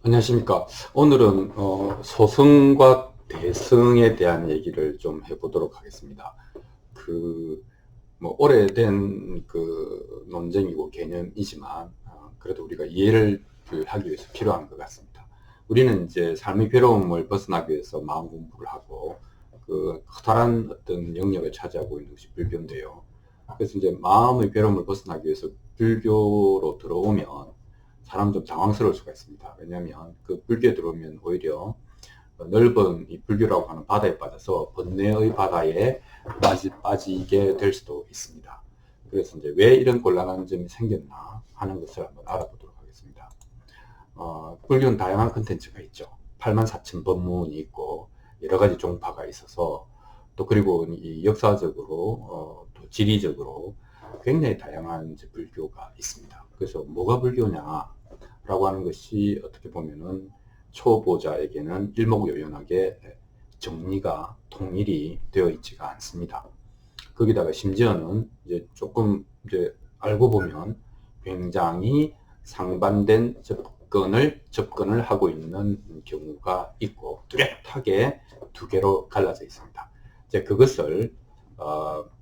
안녕하십니까. 오늘은 소승과 대승에 대한 얘기를 좀 해보도록 하겠습니다. 뭐 오래된 논쟁이고 개념이지만 그래도 우리가 이해를 하기 위해서 필요한 것 같습니다. 우리는 이제 삶의 괴로움을 벗어나기 위해서 마음 공부를 하고 커다란 어떤 영역을 차지하고 있는 것이 불교인데요. 그래서 이제 마음의 괴로움을 벗어나기 위해서 불교로 들어오면 사람 좀 당황스러울 수가 있습니다. 왜냐하면 그 불교에 들어오면 오히려 넓은 이 불교라고 하는 바다에 빠져서 번뇌의 바다에 빠지게 될 수도 있습니다. 그래서 이제 왜 이런 곤란한 점이 생겼나 하는 것을 한번 알아보도록 하겠습니다. 불교는 다양한 컨텐츠가 있죠. 84,000 법문이 있고 여러 가지 종파가 있어서 또 그리고 이 역사적으로 또 지리적으로 굉장히 다양한 이제 불교가 있습니다. 그래서 뭐가 불교냐라고 하는 것이 어떻게 보면은 초보자에게는 일목요연하게 정리가 통일이 되어 있지가 않습니다. 거기다가 심지어는 이제 조금 이제 알고 보면 굉장히 상반된 접근을 하고 있는 경우가 있고 뚜렷하게 두 개로 갈라져 있습니다. 이제 그것을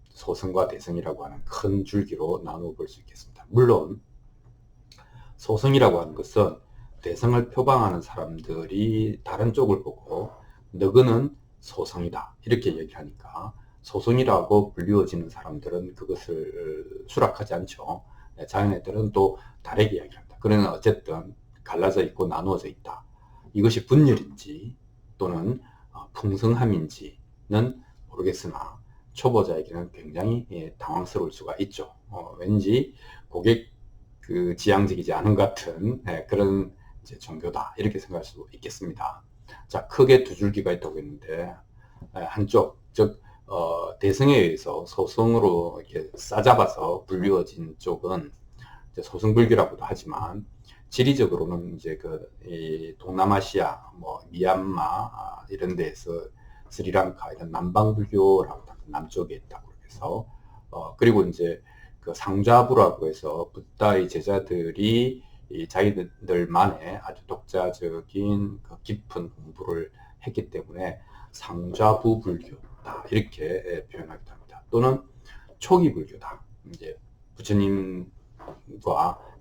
소승과 대승이라고 하는 큰 줄기로 나누어 볼 수 있겠습니다. 물론 소승이라고 하는 것은 대승을 표방하는 사람들이 다른 쪽을 보고 너그는 소승이다 이렇게 얘기를 하니까 소승이라고 불리워지는 사람들은 그것을 수락하지 않죠. 자기네들은 또 다르게 이야기합니다. 그러나 어쨌든 갈라져 있고 나누어져 있다. 이것이 분열인지 또는 풍성함인지는 모르겠으나 초보자에게는 굉장히 당황스러울 수가 있죠. 왠지 고객 지향적이지 않은 것 같은 그런 이제 종교다 이렇게 생각할 수 있겠습니다. 자, 크게 두 줄기가 있다고 했는데 한쪽 즉 대승에 의해서 소승으로 이렇게 싸잡아서 불리워진 쪽은 이제 소승불교라고도 하지만 지리적으로는 이제 이 동남아시아 뭐 미얀마 이런 데에서 스리랑카 이런 남방불교라고 남쪽에 있다고 해서 그리고 이제 그 상좌부라고 해서 붓다의 제자들이 이 자기들만의 아주 독자적인 그 깊은 공부를 했기 때문에 상좌부 불교다 이렇게 표현하기도 합니다. 또는 초기 불교다. 이제 부처님과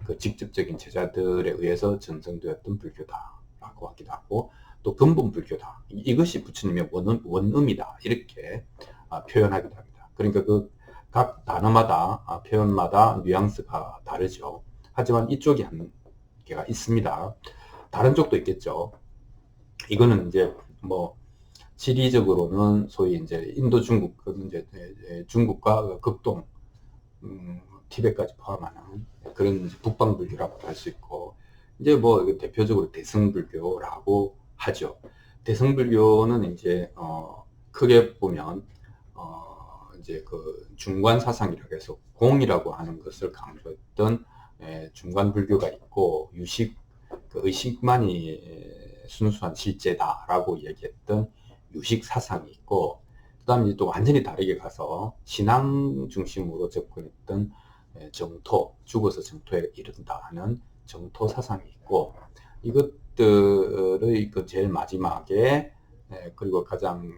그 직접적인 제자들에 의해서 전성되었던 불교다라고 하기도 하고 또 근본 불교다. 이것이 부처님의 원음이다 이렇게 표현하기도 합니다. 그러니까 각 단어마다 표현마다 뉘앙스가 다르죠. 하지만 이쪽이 한 개가 있습니다. 다른 쪽도 있겠죠. 이거는 이제 뭐 지리적으로는 소위 이제 인도 중국 이제 중국과 극동 티벳까지 포함하는 그런 북방불교라고 할 수 있고 이제 뭐 대표적으로 대승불교라고 하죠. 대승불교는 이제 크게 보면 이제 그 중관 사상이라고 해서 공이라고 하는 것을 강조했던 중관 불교가 있고 의식만이 순수한 실제다라고 얘기했던 유식 사상이 있고 그다음에 또 완전히 다르게 가서 신앙 중심으로 접근했던 정토, 죽어서 정토에 이른다 하는 정토 사상이 있고 이것들의 그 제일 마지막에 그리고 가장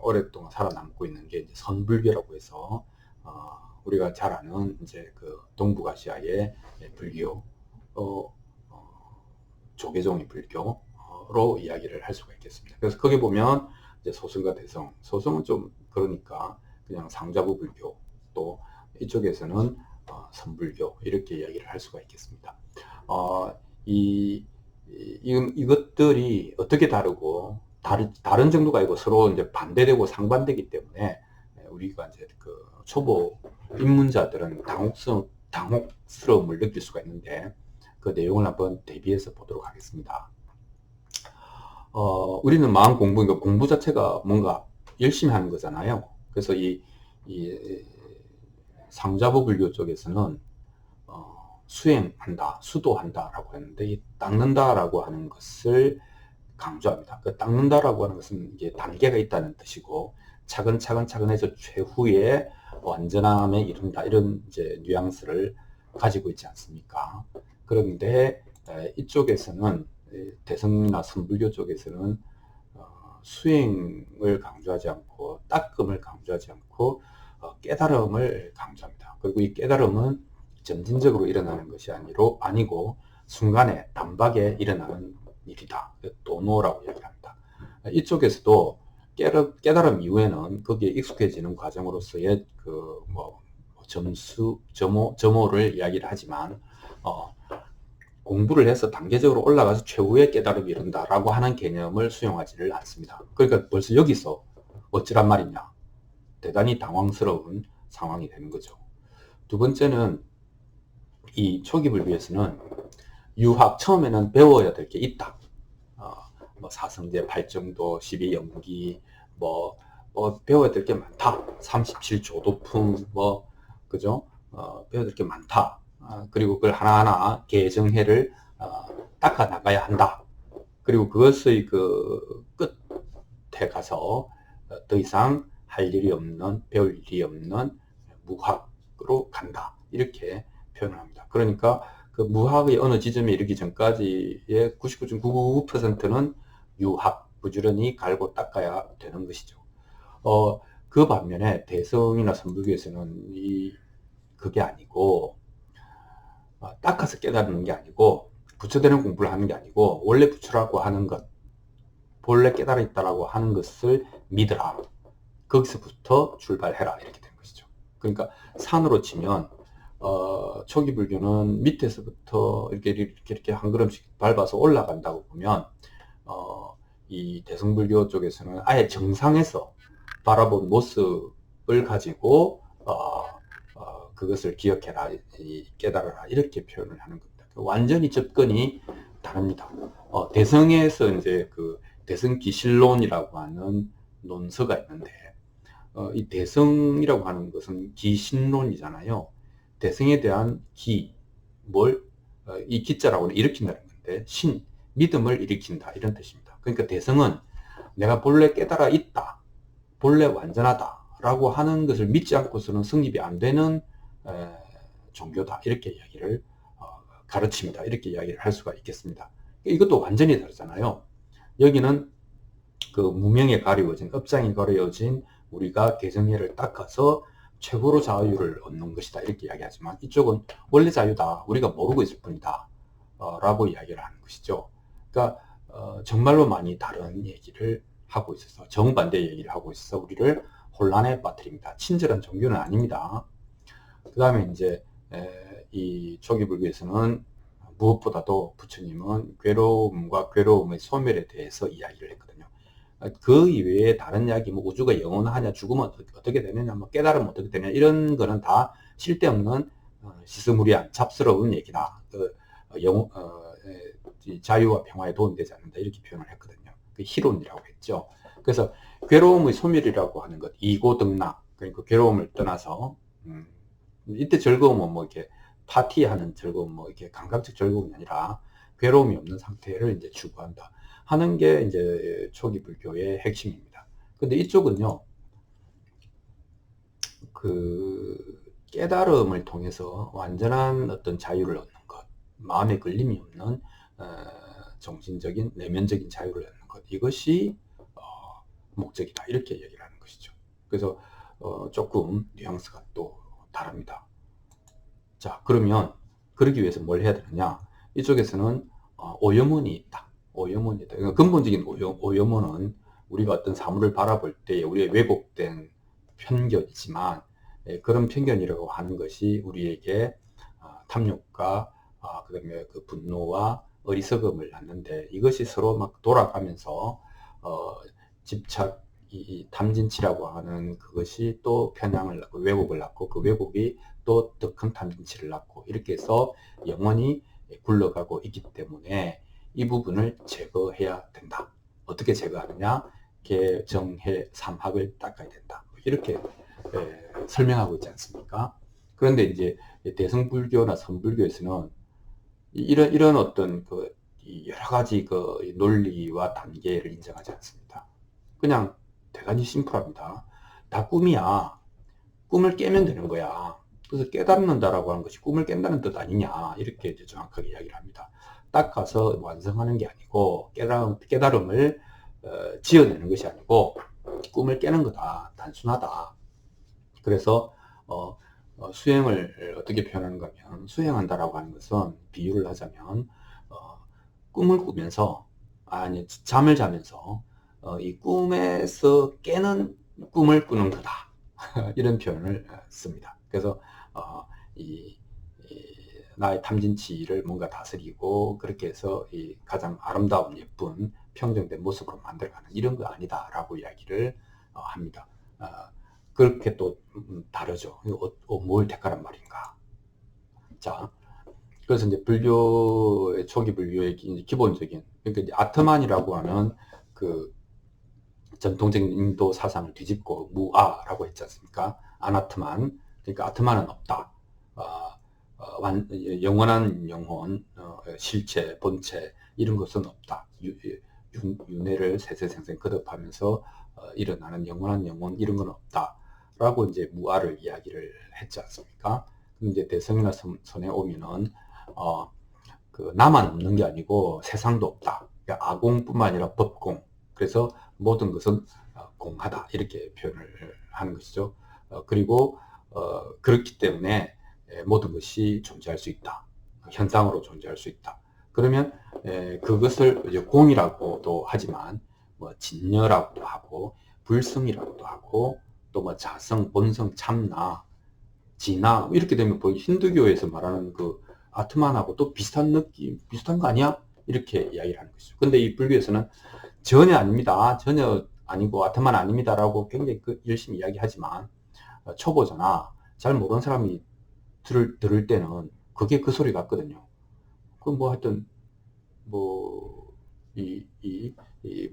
오랫동안 살아남고 있는 게 이제 선불교라고 해서 우리가 잘 아는 이제 그 동북아시아의 불교 조계종의 불교로 이야기를 할 수가 있겠습니다. 그래서 거기 보면 이제 소승과 대성, 소승은 좀 그러니까 그냥 상자부 불교, 또 이쪽에서는 선불교 이렇게 이야기를 할 수가 있겠습니다. 이것들이 어떻게 다르고 다른 정도가 아니고 서로 이제 반대되고 상반되기 때문에 우리가 이제 그 초보 입문자들은 당혹스러움을 느낄 수가 있는데 그 내용을 한번 대비해서 보도록 하겠습니다. 우리는 마음 공부, 그러니까 공부 자체가 뭔가 열심히 하는 거잖아요. 그래서 이 상자부 불교 쪽에서는 수행한다, 수도한다라고 했는데 이 닦는다라고 하는 것을 강조합니다. 그 닦는다라고 하는 것은 이게 단계가 있다는 뜻이고 차근차근 해서 최후의 완전함에 이른다 이런 이제 뉘앙스를 가지고 있지 않습니까? 그런데 이쪽에서는 대성이나 선불교 쪽에서는 수행을 강조하지 않고 따끔을 강조하지 않고 깨달음을 강조합니다. 그리고 이 깨달음은 점진적으로 일어나는 것이 아니고 순간에 단박에 일어나는 일이다. 도노라고 얘기합니다. 이쪽에서도 깨달음 이후에는 거기에 익숙해지는 과정으로서의 점호를 이야기를 하지만 공부를 해서 단계적으로 올라가서 최후의 깨달음이 이른다라고 하는 개념을 수용하지를 않습니다. 그러니까 벌써 여기서 어찌란 말이냐, 대단히 당황스러운 상황이 되는 거죠. 두 번째는 이 초기 불교에서는 유학, 처음에는 배워야 될 게 있다. 사성제, 팔정도, 12연기, 배워야 될 게 많다. 37조도품, 그죠? 배워야 될 게 많다. 그리고 그걸 하나하나 개정해를 닦아 나가야 한다. 그리고 그것의 그 끝에 가서 더 이상 할 일이 없는, 배울 일이 없는 무학으로 간다. 이렇게 표현을 합니다. 그러니까 그 무학의 어느 지점에 이르기 전까지의 99.999%는 유학, 부지런히 갈고 닦아야 되는 것이죠. 그 반면에 대성이나 선불교에서는 그게 아니고, 닦아서 깨달는 게 아니고, 부처되는 공부를 하는 게 아니고, 원래 부처라고 하는 것, 본래 깨달아 있다라고 하는 것을 믿으라. 거기서부터 출발해라. 이렇게 된 것이죠. 그러니까 산으로 치면, 초기 불교는 밑에서부터 이렇게 한 걸음씩 밟아서 올라간다고 보면, 이 대승불교 쪽에서는 아예 정상에서 바라본 모습을 가지고, 그것을 기억해라, 깨달아라, 이렇게 표현을 하는 겁니다. 완전히 접근이 다릅니다. 대성에서 이제 그 대성기실론이라고 하는 논서가 있는데, 이 대성이라고 하는 것은 기신론이잖아요. 대성에 대한 이 기자라고는 일으킨다는 건데, 믿음을 일으킨다, 이런 뜻입니다. 그러니까 대성은 내가 본래 깨달아 있다, 본래 완전하다 라고 하는 것을 믿지 않고서는 성립이 안 되는 종교다, 이렇게 이야기를 가르칩니다. 이렇게 이야기를 할 수가 있겠습니다. 이것도 완전히 다르잖아요. 여기는 그 무명에 가려워진, 업장이 가려워진 우리가 개성해를 닦아서 최고로 자유를 얻는 것이다, 이렇게 이야기하지만, 이쪽은 원래 자유다, 우리가 모르고 있을 뿐이다 라고 이야기를 하는 것이죠. 그러니까 정말로 많이 다른 얘기를 하고 있어서, 정반대 얘기를 하고 있어서 우리를 혼란에 빠뜨립니다. 친절한 종교는 아닙니다. 그 다음에 이제 이 초기 불교에서는 무엇보다도 부처님은 괴로움과 괴로움의 소멸에 대해서 이야기를 했거든요. 그 이외에 다른 이야기, 우주가 영원하냐, 죽으면 어떻게 되느냐, 깨달으면 어떻게 되냐, 이런 거는 다 쓸데없는 시스무리한 잡스러운 얘기다. 자유와 평화에 도움되지 않는다, 이렇게 표현을 했거든요. 그 희론이라고 했죠. 그래서 괴로움의 소멸이라고 하는 것, 이고등락, 그러니까 괴로움을 떠나서, 이때 즐거움은 이렇게 파티하는 즐거움, 이렇게 감각적 즐거움이 아니라 괴로움이 없는 상태를 이제 추구한다 하는 게 이제 초기 불교의 핵심입니다. 근데 이쪽은요, 그 깨달음을 통해서 완전한 어떤 자유를 얻는 것, 마음에 걸림이 없는 정신적인 내면적인 자유를 얻는 것, 이것이 목적이다, 이렇게 얘기를 하는 것이죠. 그래서 조금 뉘앙스가 또 다릅니다. 자, 그러면 그러기 위해서 뭘 해야 되느냐, 이쪽에서는 오염원이 있다. 오염원이 있다. 그러니까 근본적인 오염원은 우리가 어떤 사물을 바라볼 때 우리의 왜곡된 편견이지만, 그런 편견이라고 하는 것이 우리에게 탐욕과 그 다음에 그 분노와 어리석음을 낳는데, 이것이 서로 막 돌아가면서 집착, 이 탐진치라고 하는 그것이 또 편향을 낳고 왜곡을 낳고, 그 왜곡이 또 더 큰 탐진치를 낳고, 이렇게 해서 영원히 굴러가고 있기 때문에 이 부분을 제거해야 된다. 어떻게 제거하느냐? 개정해 삼학을 닦아야 된다. 이렇게 설명하고 있지 않습니까? 그런데 이제 대승불교나 선불교에서는 이런 어떤 그 여러 가지 그 논리와 단계를 인정하지 않습니다. 그냥 대단히 심플합니다. 다 꿈이야. 꿈을 깨면 되는 거야. 그래서 깨닫는다라고 하는 것이 꿈을 깬다는 뜻 아니냐, 이렇게 이제 정확하게 이야기를 합니다. 닦아서 완성하는 게 아니고 깨달음을 지어내는 것이 아니고 꿈을 깨는 거다. 단순하다. 그래서 수행을 어떻게 표현하는가 하면, 수행한다라고 하는 것은 비유를 하자면 꿈을 꾸면서, 아니 잠을 자면서 이 꿈에서 깨는 꿈을 꾸는 거다. 이런 표현을 씁니다. 그래서 이 나의 탐진치를 뭔가 다스리고 그렇게 해서 이 가장 아름다운 예쁜 평정된 모습으로 만들어가는 이런 거 아니다 라고 이야기를 합니다. 그렇게 또 다르죠. 뭘 택하란 말인가. 자, 그래서 이제 불교의 초기 불교의 기본적인, 그러니까 이제 아트만이라고 하는 그 전통적인 인도 사상을 뒤집고 무아라고 했지 않습니까? 아나트만. 그러니까 아트만은 없다. 영원한 영혼, 실체, 본체 이런 것은 없다. 윤회를 세세생생 거듭하면서 일어나는 영원한 영혼 이런 건 없다. 라고 이제 무아를 이야기를 했지 않습니까? 이제 대성이나 선에 오면은 그 나만 없는 게 아니고 세상도 없다. 그러니까 아공뿐만 아니라 법공. 그래서 모든 것은 공하다 이렇게 표현을 하는 것이죠. 그리고 그렇기 때문에 모든 것이 존재할 수 있다. 현상으로 존재할 수 있다. 그러면 그것을 이제 공이라고도 하지만 뭐 진여라고도 하고 불성이라고도 하고 또 뭐 자성, 본성, 참나, 진화 이렇게 되면 힌두교에서 말하는 그 아트만하고 또 비슷한 느낌, 비슷한 거 아니야? 이렇게 이야기를 하는 것이죠. 근데 이 불교에서는 전혀 아닙니다. 전혀 아니고 아트만 아닙니다라고 굉장히 열심히 이야기하지만 초보자나 잘 모르는 사람이 들을 때는 그게 그 소리 같거든요. 그 뭐 하여튼 뭐 이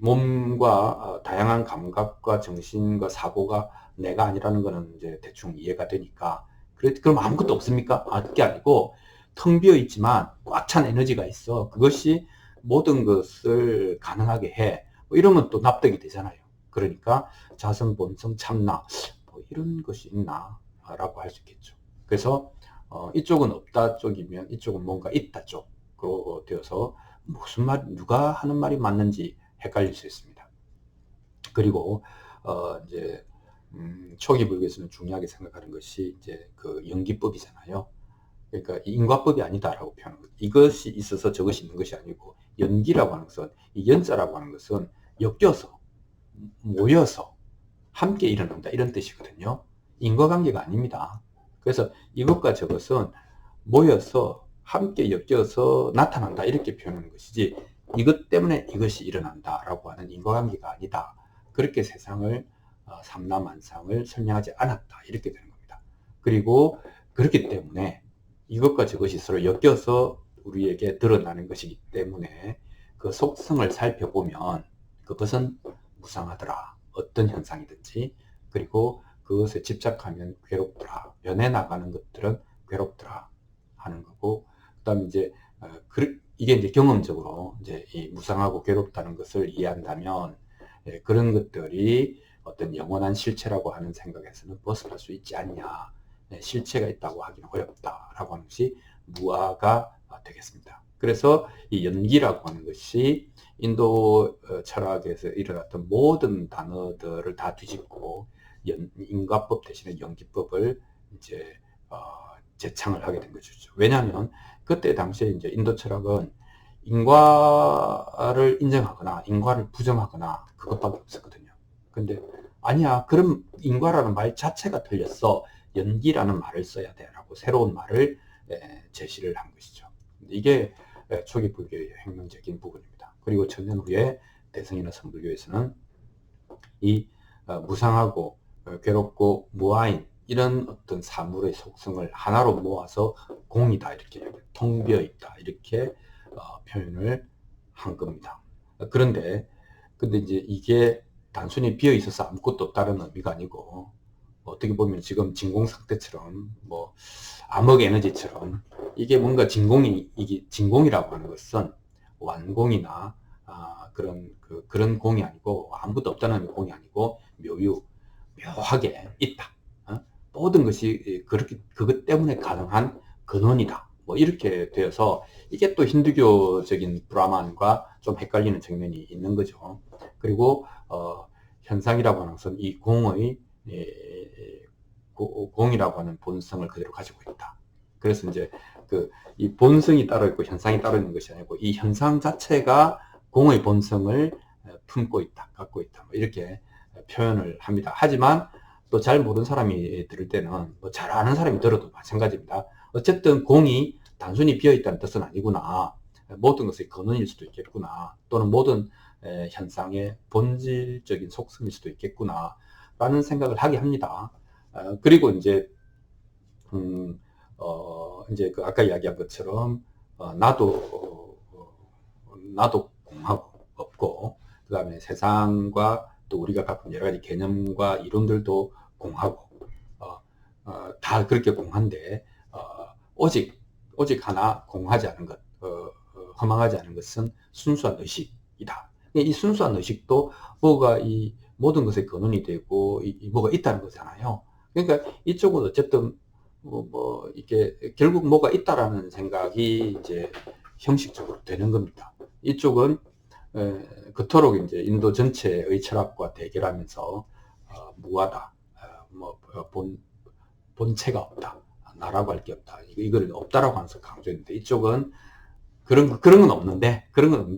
몸과 다양한 감각과 정신과 사고가 내가 아니라는 거는 이제 대충 이해가 되니까 그럼 아무것도 없습니까? 그게 아니고 텅 비어 있지만 꽉 찬 에너지가 있어. 그것이 모든 것을 가능하게 해. 뭐 이러면 또 납득이 되잖아요. 그러니까 자성, 본성, 참나 뭐 이런 것이 있나 라고 할 수 있겠죠. 그래서 이쪽은 없다 쪽이면 이쪽은 뭔가 있다 쪽으로 되어서 무슨 말, 누가 하는 말이 맞는지 헷갈릴 수 있습니다. 그리고 이제 초기 불교에서는 중요하게 생각하는 것이 이제 그 연기법이잖아요. 그러니까 인과법이 아니다라고 표현하는 거죠. 이것이 있어서 저것이 있는 것이 아니고 연기라고 하는 것은, 이 연자라고 하는 것은 엮여서 모여서 함께 일어난다 이런 뜻이거든요. 인과관계가 아닙니다. 그래서 이것과 저것은 모여서 함께 엮여서 나타난다 이렇게 표현하는 것이지 이것 때문에 이것이 일어난다 라고 하는 인과관계가 아니다. 그렇게 세상을 삼라만상을 설명하지 않았다 이렇게 되는 겁니다. 그리고 그렇기 때문에 이것과 저것이 서로 엮여서 우리에게 드러나는 것이기 때문에 그 속성을 살펴보면 그것은 무상하더라. 어떤 현상이든지. 그리고 그것에 집착하면 괴롭더라. 변해나가는 것들은 괴롭더라 하는 거고, 그 다음에 이제 이게 이제 경험적으로 이제 이 무상하고 괴롭다는 것을 이해한다면 그런 것들이 어떤 영원한 실체라고 하는 생각에서는 벗어날 수 있지 않냐. 실체가 있다고 하기는 어렵다라고 하는 것이 무아가 되겠습니다. 그래서 이 연기라고 하는 것이 인도 철학에서 일어났던 모든 단어들을 다 뒤집고 인과법 대신에 연기법을 이제 재창을 하게 된 것이죠. 왜냐하면 그때 당시에 이제 인도 철학은 인과를 인정하거나 인과를 부정하거나 그것밖에 없었거든요. 근데 아니야, 그럼 인과라는 말 자체가 틀렸어. 연기라는 말을 써야 돼 라고 새로운 말을 제시를 한 것이죠. 이게 초기 불교의 혁명적인 부분입니다. 그리고 천년 후에 대성이나 선불교에서는 이 무상하고 괴롭고 무아인 이런 어떤 사물의 속성을 하나로 모아서 공이다 이렇게 텅 비어 있다 이렇게 표현을 한 겁니다. 근데 이제 이게 단순히 비어 있어서 아무것도 없다는 의미가 아니고 어떻게 보면 지금 진공 상태처럼 뭐 암흑 에너지처럼 이게 뭔가 이게 진공이라고 하는 것은 완공이나 그런 공이 아니고 아무것도 없다는 공이 아니고 묘하게 있다. 모든 것이 그것 때문에 가능한 근원이다. 뭐 이렇게 되어서 이게 또 힌두교적인 브라만과 좀 헷갈리는 측면이 있는 거죠. 그리고 현상이라고 하는 것은 이 공의 공이라고 하는 본성을 그대로 가지고 있다. 그래서 이제 이 본성이 따로 있고 현상이 따로 있는 것이 아니고 이 현상 자체가 공의 본성을 품고 있다, 갖고 있다, 뭐 이렇게 표현을 합니다. 하지만 또 잘 모르는 사람이 들을 때는 뭐 잘 아는 사람이 들어도 마찬가지입니다. 어쨌든 공이 단순히 비어있다는 뜻은 아니구나. 모든 것의 근원일 수도 있겠구나. 또는 모든 현상의 본질적인 속성일 수도 있겠구나. 라는 생각을 하게 합니다. 그리고 이제, 이제 그 아까 이야기한 것처럼, 나도 공하고 없고, 그 다음에 세상과 또 우리가 갖고 있는 여러 가지 개념과 이론들도 공하고, 다 그렇게 공한데, 오직 하나 공하지 않은 것, 허망하지 않은 것은 순수한 의식이다. 이 순수한 의식도 이 모든 것의 근원이 되고, 뭐가 있다는 거잖아요. 그러니까 이쪽은 어쨌든, 이게 결국 뭐가 있다라는 생각이 이제 형식적으로 되는 겁니다. 이쪽은 그토록 이제 인도 전체의 철학과 대결하면서 무하다, 본체가 없다, 나라고 할 게 없다, 이걸 없다라고 하면서 강조했는데 이쪽은 그런 건 없는데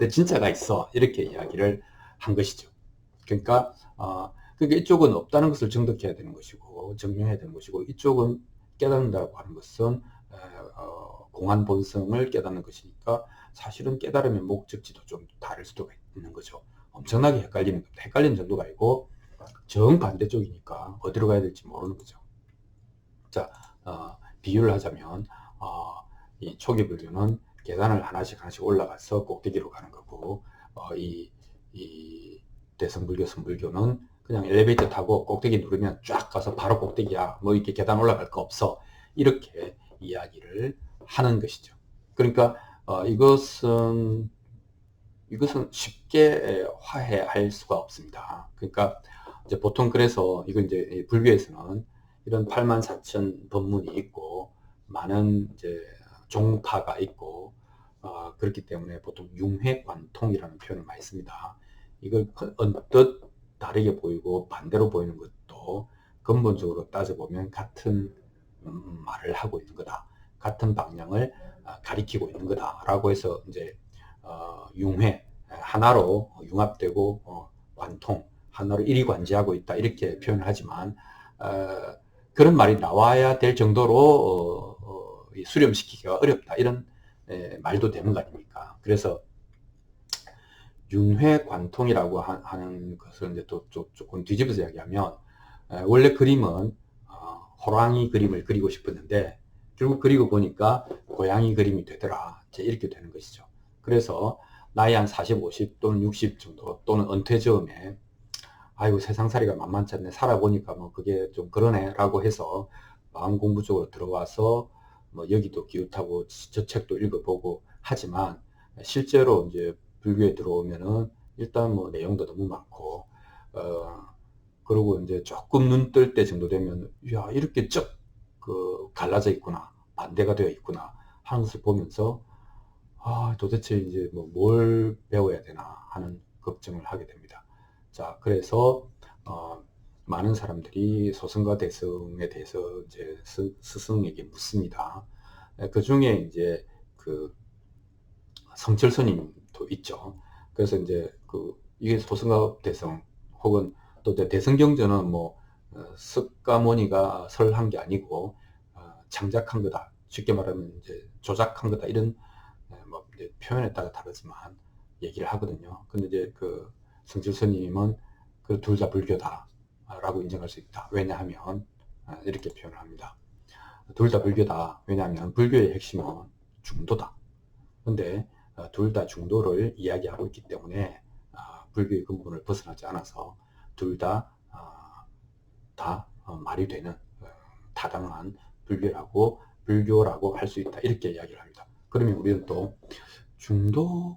진짜가 있어, 이렇게 이야기를 한 것이죠. 그러니까 이쪽은 없다는 것을 정독해야 되는 것이고 증명해야 되는 것이고, 이쪽은 깨닫는다고 하는 것은 공한 본성을 깨닫는 것이니까 사실은 깨달음의 목적지도 좀 다를 수도 있는 거죠. 엄청나게 헷갈리는 정도가 아니고 정반대쪽이니까 어디로 가야 될지 모르는 거죠. 자, 비유를 하자면 이 초기 불교는 계단을 하나씩 올라가서 꼭대기로 가는 거고, 이 대성불교, 선불교는 그냥 엘리베이터 타고 꼭대기 누르면 쫙 가서 바로 꼭대기야, 뭐 이렇게 계단 올라갈 거 없어, 이렇게 이야기를 하는 것이죠. 그러니까 이것은 쉽게 화해할 수가 없습니다. 그러니까 이제 보통 그래서 이건 이제 불교에서는 이런 84,000 법문이 있고 많은 이제 종파가 있고 그렇기 때문에 보통 융회관통이라는 표현을 많이 씁니다. 이걸 언뜻 다르게 보이고 반대로 보이는 것도 근본적으로 따져보면 같은 말을 하고 있는 거다, 같은 방향을 가리키고 있는 거다라고 해서 이제 융회, 하나로 융합되고 관통, 하나로 일이관지하고 있다, 이렇게 표현을 하지만 그런 말이 나와야 될 정도로 수렴시키기가 어렵다, 이런 말도 되는 거 아닙니까? 그래서 융회관통이라고 하는 것을 이제 또 조금 뒤집어서 이야기하면, 원래 그림은 호랑이 그림을 그리고 싶었는데 결국 그리고 보니까 고양이 그림이 되더라, 이렇게 되는 것이죠. 그래서 나이 한 40, 50 또는 60 정도 또는 은퇴 즈음에 아이고 세상살이가 만만치 않네, 살아보니까 뭐 그게 좀 그러네 라고 해서 마음 공부 쪽으로 들어와서 뭐 여기도 기웃하고 저 책도 읽어보고 하지만, 실제로 이제 불교에 들어오면은 일단 뭐 내용도 너무 많고 그리고 이제 조금 눈 뜰 때 정도 되면 야, 이렇게 갈라져 있구나, 반대가 되어 있구나 하는 것을 보면서 도대체 이제 뭘 배워야 되나 하는 걱정을 하게 됩니다. 자, 그래서 많은 사람들이 소승과 대승에 대해서 이제 스승에게 묻습니다. 그 중에 이제 그 성철 스님도 있죠. 그래서 이제 이게 소승과 대승 혹은 또 대승경전은 석가모니가 설한 게 아니고 창작한 거다, 쉽게 말하면 이제 조작한 거다, 이런 이제 표현에 따라 다르지만 얘기를 하거든요. 근데 이제 성철 스님은 그 둘 다 불교다 라고 인정할 수 있다. 왜냐하면 이렇게 표현을 합니다. 둘 다 불교다. 왜냐하면 불교의 핵심은 중도다. 근데 둘 다 중도를 이야기하고 있기 때문에 불교의 근본을 벗어나지 않아서 둘 다 말이 되는 타당한 불교라고 할 수 있다, 이렇게 이야기를 합니다. 그러면 우리는 또 중도라고요?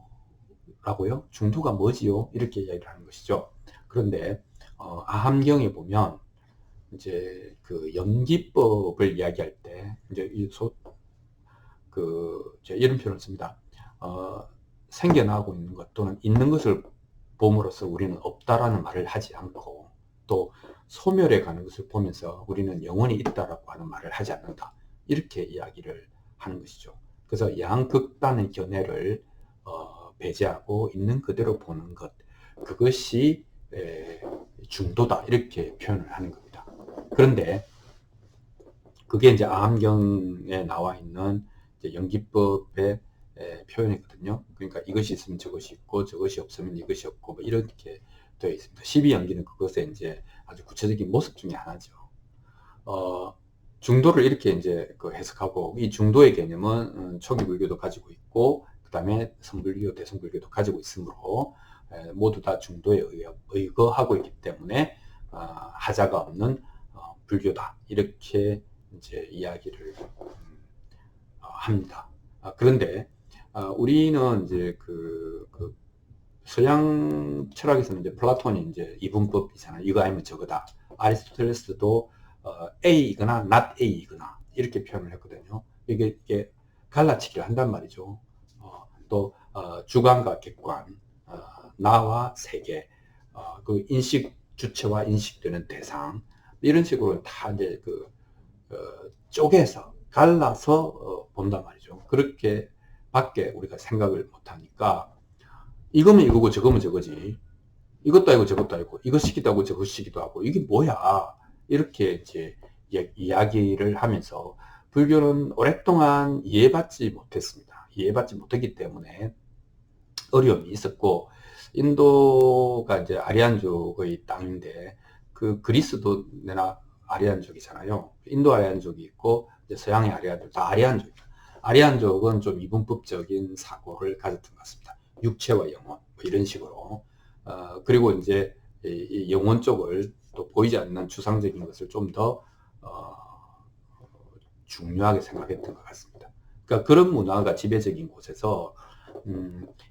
중도가 뭐지요? 이렇게 이야기를 하는 것이죠. 그런데 아함경에 보면 이제 그 연기법을 이야기할 때 이제 제가 이런 표현을 씁니다. 생겨나고 있는 것 또는 있는 것을 봄으로써 우리는 없다라는 말을 하지 않고, 또 소멸해 가는 것을 보면서 우리는 영원히 있다라고 하는 말을 하지 않는다. 이렇게 이야기를 하는 것이죠. 그래서 양극단의 견해를 배제하고 있는 그대로 보는 것, 그것이 중도다, 이렇게 표현을 하는 겁니다. 그런데 그게 이제 아함경에 나와 있는 연기법의 표현이거든요. 그러니까 이것이 있으면 저것이 있고 저것이 없으면 이것이 없고 뭐 이렇게 되어 있습니다. 12연기는 그것의 이제 아주 구체적인 모습 중에 하나죠. 중도를 이렇게 이제 해석하고, 이 중도의 개념은 초기 불교도 가지고 있고, 그 다음에 선불교, 대승불교도 가지고 있으므로 모두 다 중도에 의거하고 있기 때문에 하자가 없는 불교다, 이렇게 이제 이야기를 합니다. 그런데 우리는 이제 서양 철학에서는 이제 플라톤이 이제 이분법이잖아요. 이거 아니면 저거다. 아리스토텔레스도 A이거나 not A이거나 이렇게 표현을 했거든요. 이게 갈라치기를 한단 말이죠. 또 주관과 객관, 나와 세계, 그 인식 주체와 인식되는 대상, 이런 식으로 다 이제 쪼개서 갈라서 본단 말이죠. 그렇게 밖에 우리가 생각을 못하니까 이거면 이거고 저거면 저거지, 이것도 아니고 저것도 아니고, 이것이기도 하고 저것이기도 하고, 이게 뭐야, 이렇게 이제 이야기를 하면서 불교는 오랫동안 이해받지 못했습니다. 이해받지 못했기 때문에 어려움이 있었고, 인도가 이제 아리안족의 땅인데, 그리스도 내나 아리안족이잖아요. 인도 아리안족이 있고 이제 서양의 아리안족, 다 아리안족이에요. 아리안족은 좀 이분법적인 사고를 가졌던 것 같습니다. 육체와 영혼 뭐 이런 식으로. 그리고 이제 이 영혼 쪽을, 또 보이지 않는 추상적인 것을 좀 더 중요하게 생각했던 것 같습니다. 그러니까 그런 문화가 지배적인 곳에서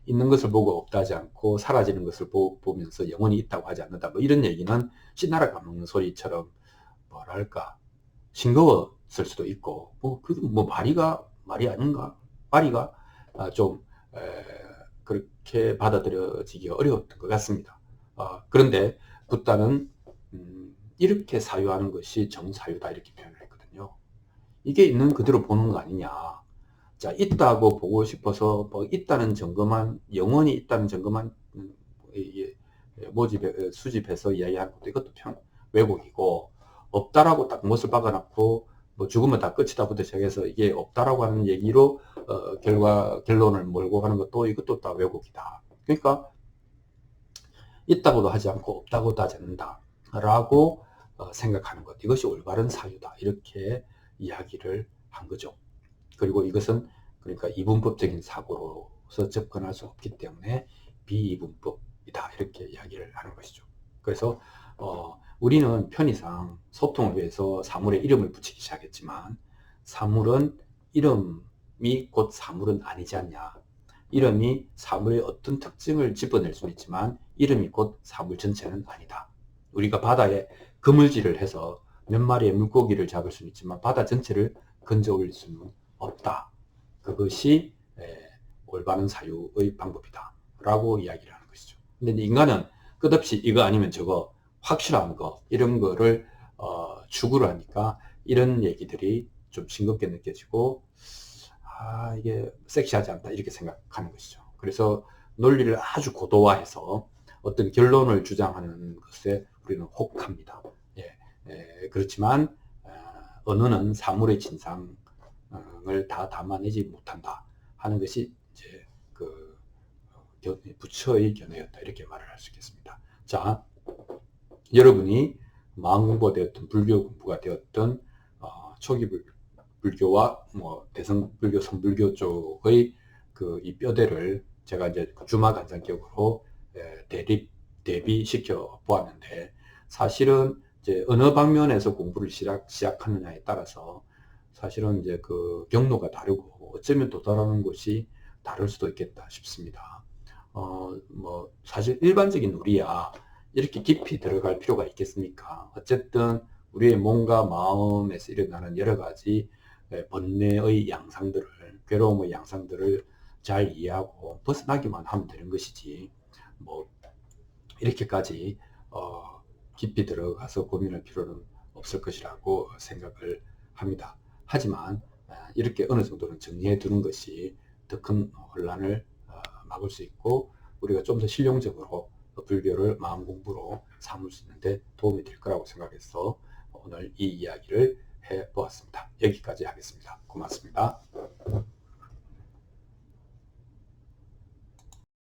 있는 것을 보고 없다 하지 않고 사라지는 것을 보면서 영혼이 있다고 하지 않는다, 뭐 이런 얘기는 신나라 까먹는 소리처럼 뭐랄까 싱거웠을 수도 있고, 뭐 말이 아닌가, 말이가 좀 그렇게 받아들여지기가 어려웠던 것 같습니다. 그런데 붓다는 이렇게 사유하는 것이 정사유다, 이렇게 표현을 했거든요. 이게 있는 그대로 보는 거 아니냐. 자, 있다고 보고 싶어서 뭐 있다는 점검한, 영원히 있다는 점검한 수집해서 이야기하는 것도 이것도 왜곡이고, 없다라고 딱 못을 박아놓고 뭐 죽으면 다 끝이다부터 시작해서 이게 없다라고 하는 얘기로 결론을 몰고 가는 것도, 이것도 다 왜곡이다. 그러니까 있다고도 하지 않고 없다고도 하지 않는다 라고 생각하는 것, 이것이 올바른 사유다, 이렇게 이야기를 한 거죠. 그리고 이것은 그러니까 이분법적인 사고로서 접근할 수 없기 때문에 비이분법이다, 이렇게 이야기를 하는 것이죠. 그래서 우리는 편의상 소통을 위해서 사물에 이름을 붙이기 시작했지만, 사물은 이름이 곧 사물은 아니지 않냐. 이름이 사물의 어떤 특징을 집어낼 수는 있지만 이름이 곧 사물 전체는 아니다. 우리가 바다에 그물질을 해서 몇 마리의 물고기를 잡을 수는 있지만 바다 전체를 건져 올릴 수는 없다. 그것이 올바른 사유의 방법이다 라고 이야기를 하는 것이죠. 근데 인간은 끝없이 이거 아니면 저거, 확실한 거, 이런 거를 추구를 하니까 이런 얘기들이 좀 싱겁게 느껴지고, 이게 섹시하지 않다, 이렇게 생각하는 것이죠. 그래서 논리를 아주 고도화해서 어떤 결론을 주장하는 것에 우리는 혹합니다. 그렇지만 언어는 사물의 진상을 다 담아내지 못한다 하는 것이 이제 부처의 견해였다, 이렇게 말을 할 수 있겠습니다. 자, 여러분이 마음 공부가 되었던, 불교 공부가 되었던 초기 불교와 뭐 대승불교, 선불교 쪽의 이 뼈대를 제가 이제 주마간상격으로 대비시켜 보았는데, 사실은 이제 어느 방면에서 공부를 시작하느냐에 따라서 사실은 이제 경로가 다르고 어쩌면 도달하는 곳이 다를 수도 있겠다 싶습니다. 뭐 사실 일반적인 우리야 이렇게 깊이 들어갈 필요가 있겠습니까? 어쨌든 우리의 몸과 마음에서 일어나는 여러 가지 번뇌의 양상들을, 괴로움의 양상들을 잘 이해하고 벗어나기만 하면 되는 것이지, 뭐 이렇게까지 깊이 들어가서 고민할 필요는 없을 것이라고 생각을 합니다. 하지만 이렇게 어느 정도는 정리해 두는 것이 더 큰 혼란을 막을 수 있고, 우리가 좀 더 실용적으로 불교를 마음 공부로 삼을 수 있는데 도움이 될 거라고 생각해서 오늘 이 이야기를 해 보았습니다. 여기까지 하겠습니다. 고맙습니다.